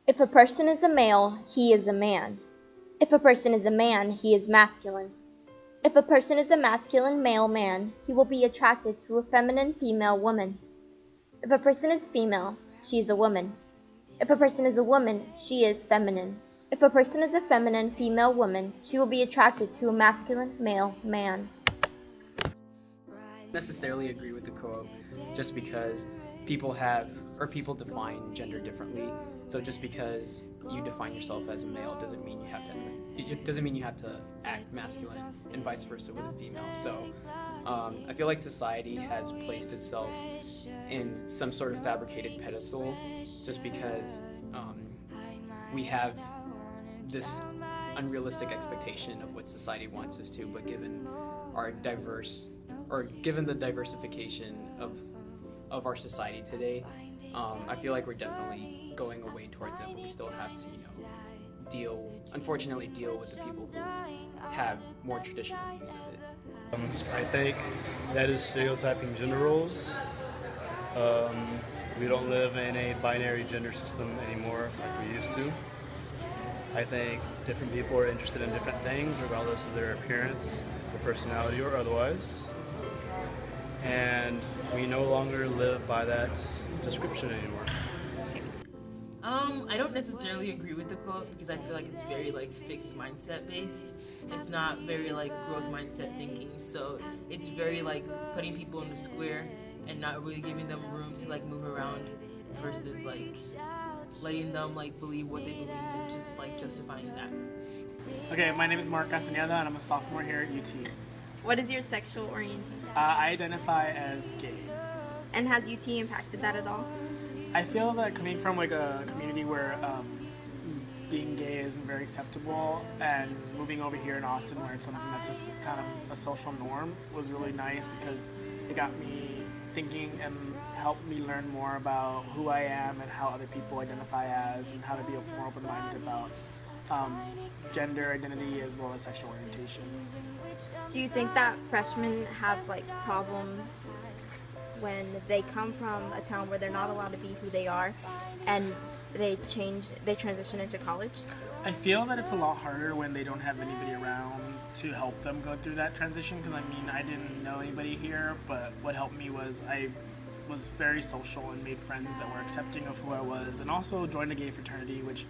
If a person is a male, he is a man. If a person is a man, he is masculine. If a person is a masculine male man, he will be attracted to a feminine female woman. If a person is female, she is a woman. If a person is a woman, she is feminine. If a person is a feminine female woman, she will be attracted to a masculine male man. Necessarily agree with the quote just because people define gender differently. So just because you define yourself as a male doesn't mean you have to act masculine, and vice versa with a female. So I feel like society has placed itself in some sort of fabricated pedestal just because we have this unrealistic expectation of what society wants us to, but given the diversification of our society today, I feel like we're definitely going away towards it, but we still have to, unfortunately deal with the people who have more traditional views of it. I think that is stereotyping gender roles. We don't live in a binary gender system anymore like we used to. I think different people are interested in different things regardless of their appearance or personality or otherwise. And we no longer live by that description anymore. I don't necessarily agree with the quote because I feel like it's very fixed mindset based. It's not very growth mindset thinking. So it's very putting people in the square and not really giving them room to move around versus letting them believe what they believe and just justifying that. Okay, my name is Mark Castaneda and I'm a sophomore here at UT. What is your sexual orientation? I identify as gay. And has UT impacted that at all? I feel that coming from a community where being gay isn't very acceptable, and moving over here in Austin where it's something that's just kind of a social norm was really nice because it got me thinking and helped me learn more about who I am and how other people identify as, and how to be more open-minded about gender identity as well as sexual orientations. Do you think that freshmen have problems when they come from a town where they're not allowed to be who they are and they transition into college? I feel that it's a lot harder when they don't have anybody around to help them go through that transition, because I didn't know anybody here, but what helped me was I was very social and made friends that were accepting of who I was, and also joined a gay fraternity, which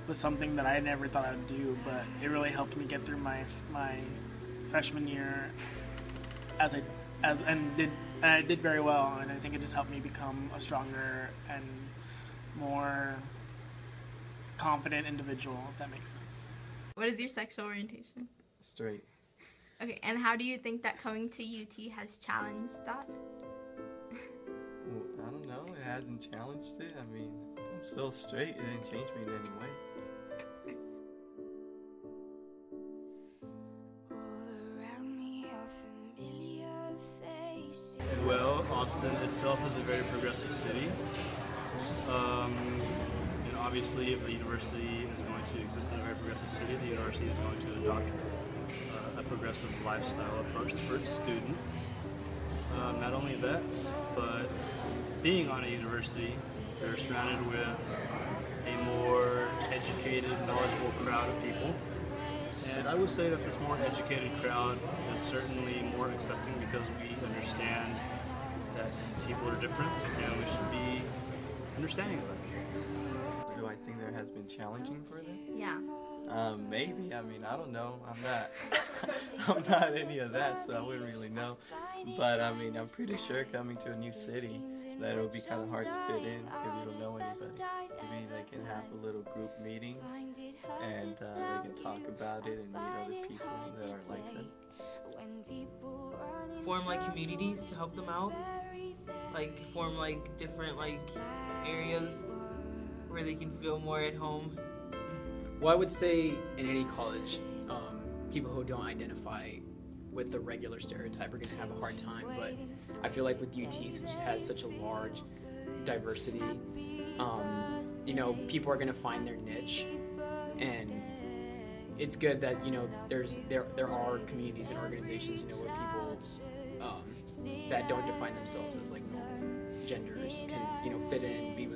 was something that I never thought I would do, but it really helped me get through my freshman year I did very well, and I think it just helped me become a stronger and more confident individual, if that makes sense. What is your sexual orientation? Straight. Okay, and how do you think that coming to UT has challenged that? Well, I don't know, it hasn't challenged it. I mean, I'm still straight, it didn't change me in any way. Well, Austin itself is a very progressive city. Obviously, if the university is going to exist in a very progressive city, the university is going to adopt a progressive lifestyle approach for its students. Not only that, but being on a university, they're surrounded with a more educated, knowledgeable crowd of people. And I would say that this more educated crowd is certainly more accepting because we understand that people are different and we should be understanding of that. Do I think there has been challenging for them? Yeah. Maybe. I mean, I don't know. I'm not any of that, so I wouldn't really know. But I mean, I'm pretty sure coming to a new city that it would be kind of hard to fit in if you don't know anybody. Maybe they can have a little group meeting and they can talk about it and meet other people that are like them. Form communities to help them out, form different areas where they can feel more at home. Well, I would say in any college, people who don't identify with the regular stereotype are going to have a hard time, but I feel like with UT, since it has such a large diversity, people are going to find their niche, and it's good that there are communities and organizations where people that don't define themselves as normal genders can fit in, be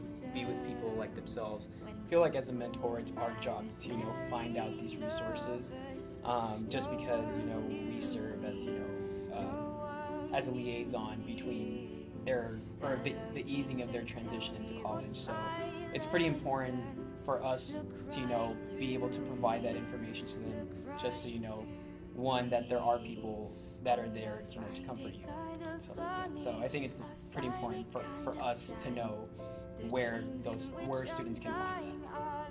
with people like themselves. I feel like as a mentor, it's our job to, you know, find out these resources, just because, you know, we serve as, you know, as a liaison between the easing of their transition into college. So it's pretty important for us to, you know, be able to provide that information to them, just so you know, one, that there are people that are there, you know, to comfort you. So I think it's pretty important for us to know where students can find that.